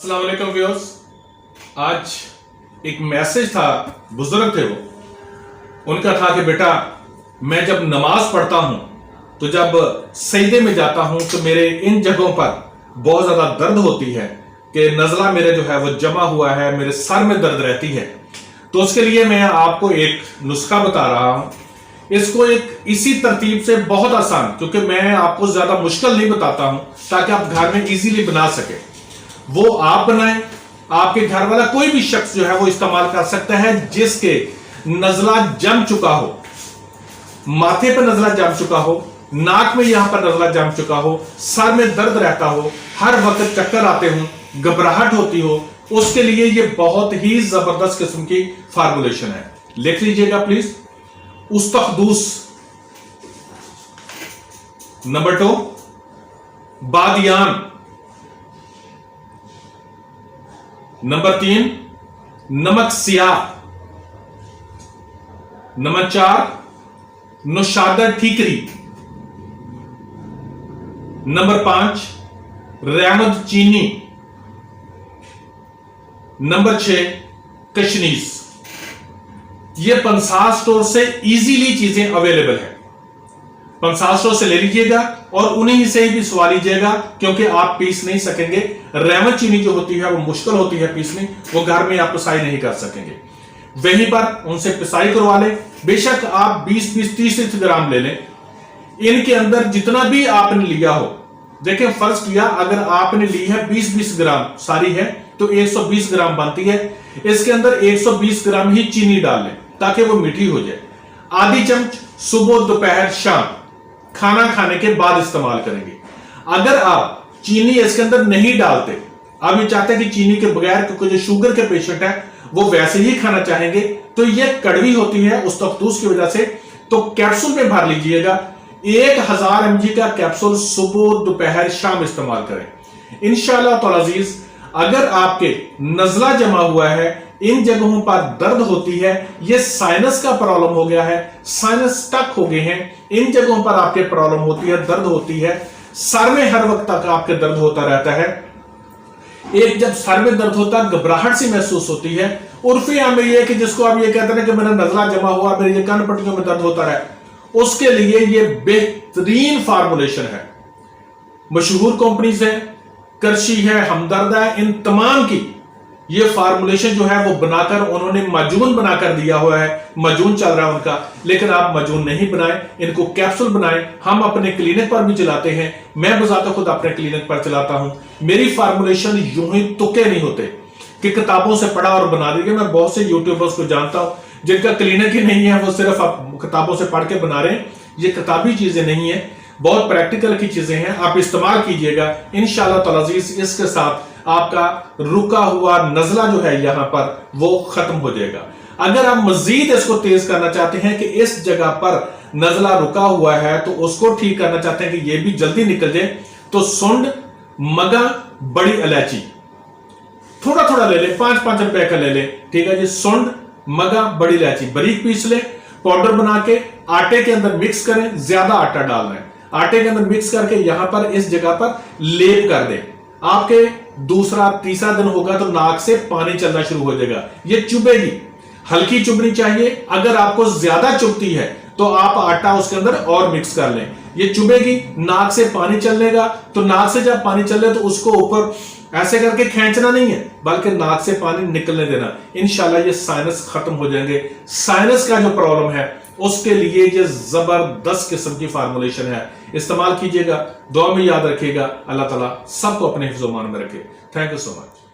अस्सलाम वालेकुम व्यूअर्स। आज एक मैसेज था, बुजुर्ग थे वो, उनका था कि बेटा मैं जब नमाज पढ़ता हूं तो जब सजदे में जाता हूं तो मेरे इन जगहों पर बहुत ज्यादा दर्द होती है कि नज़ला मेरे जो है वो जमा हुआ है, मेरे सर में दर्द रहती है। तो उसके लिए मैं आपको एक नुस्खा बता रहा हूं। इसको एक इसी तरतीब से बहुत आसान, क्योंकि मैं आपको ज्यादा मुश्किल नहीं बताता हूं ताकि आप घर में इजीली बना सके, वो आप बनाएं, आपके घर वाला कोई भी शख्स जो है वो इस्तेमाल कर सकता है जिसके नज़ला जम चुका हो, माथे पर नज़ला जम चुका हो, नाक में यहां पर नज़ला जम चुका हो, सर में दर्द रहता हो, हर वक्त चक्कर आते हो, घबराहट होती हो, उसके लिए ये बहुत ही जबरदस्त किस्म की फार्मूलेशन है। लिख लीजिएगा प्लीज। उस्तखदूस नंबर 2, बादियान नंबर 3, नमक सियाह नंबर 4, नुशादर ठीकरी नंबर 5, रहमत चीनी नंबर 6, कशनीस। ये पंसार स्टोर से इजीली चीजें अवेलेबल है। पंसार स्टोर से ले लीजिएगा और उन्हीं से ही पिसवा लीजिएगा, क्योंकि आप पीस नहीं सकेंगे। रहमत चीनी जो होती है वो मुश्किल होती है पीसनी, वो घर में आप पिसाई नहीं कर सकेंगे। वहीं पर उनसे पिसाई करवा लें। बेशक आप 20-20, 30-30 ग्राम ले लें। इनके अंदर जितना भी आपने लिया हो, देखिए फर्ज किया अगर आपने ली है 20-20 ग्राम सारी है तो 120 ग्राम बनती है। इसके अंदर 120 ग्राम ही चीनी डाल लें ताकि वो मीठी हो जाए। आधी चम्मच सुबह दोपहर शाम खाना खाने के बाद इस्तेमाल करेंगे। अगर आप चीनी इसके अंदर नहीं डालते, आप ये चाहते हैं कि चीनी के बगैर, क्योंकि जो शुगर के पेशेंट है वो वैसे ही खाना चाहेंगे, तो ये कड़वी होती है उस तख्तूस की वजह से, तो कैप्सूल में भर लीजिएगा। 1000 mg का कैप्सूल सुबह दोपहर शाम इस्तेमाल करें। इंशाअल्लाह तआला अजीज, अगर आपके नज़ला जमा हुआ है, इन जगहों पर दर्द होती है, ये साइनस का प्रॉब्लम हो गया है, साइनस स्टक हो गए हैं, इन जगहों पर आपके प्रॉब्लम होती है, दर्द होती है, सर में हर वक्त तक आपके दर्द होता रहता है, एक जब सर में दर्द होता है घबराहट सी महसूस होती है, उर्फी में ये कि जिसको आप ये कहते हैं कि मेरा नज़ला जमा हुआ, मेरे ये कान पट्टियों में दर्द होता रहे, उसके लिए ये बेहतरीन फार्मूलेशन है। मशहूर कंपनीज है, करशी है, हमदर्द है, इन तमाम की ये फार्मूलेशन जो है वो बनाकर उन्होंने मजून बनाकर दिया हुआ है। मजून चल रहा है उनका, लेकिन आप मजून नहीं बनाएं, इनको कैप्सूल बनाएं। हम अपने क्लिनिक पर भी चलाते हैं, मैं बजाता खुद अपने क्लिनिक पर चलाता हूं। मेरी फार्मूलेशन यूं ही तुक्के नहीं होते कि किताबों से पढ़ा और बना दीजिए। मैं बहुत से यूट्यूबर्स को जानता हूं जिनका क्लिनिक ही नहीं है, वो सिर्फ आप किताबों से पढ़ के बना रहे हैं। ये किताबी चीजें नहीं है, बहुत प्रैक्टिकल की चीजें हैं। आप इस्तेमाल कीजिएगा, इंशाअल्लाह तआला अजीज इसके साथ आपका रुका हुआ नज़ला जो है यहां पर वो खत्म हो जाएगा। अगर आप मजीद इसको तेज करना चाहते हैं कि इस जगह पर नज़ला रुका हुआ है, तो उसको ठीक करना चाहते हैं कि ये भी जल्दी निकल जाए, तो सुंड, मगा, बड़ी इलायची थोड़ा थोड़ा ले ले, 5-5 रुपए का ले ले, ठीक है जी। सुंड, मगा, बड़ी इलायची बारीक पीस ले, पाउडर बना के आटे के अंदर मिक्स करें। ज्यादा आटा डालना है, आटे के अंदर मिक्स करके यहां पर इस जगह पर लेप कर दें। आपके दूसरा तीसरा दिन होगा तो नाक से पानी चलना शुरू हो जाएगा, ये चुभेगी, हल्की चुभनी चाहिए। अगर आपको ज्यादा चुभती है तो आप आटा उसके अंदर और मिक्स कर लें। ये चुभेगी, नाक से पानी चलेगा, तो नाक से जब पानी चले तो उसको ऊपर ऐसे करके खींचना नहीं है, बल्कि नाक से पानी निकलने देना। इंशाल्लाह ये साइनस खत्म हो जाएंगे। साइनस का जो प्रॉब्लम है उसके लिए ये जबरदस्त किस्म की फार्मूलेशन है, इस्तेमाल कीजिएगा। दुआ में याद रखिएगा। अल्लाह ताला सबको अपने हिफ्ज़-ओ-मान में रखे। Thank you so much.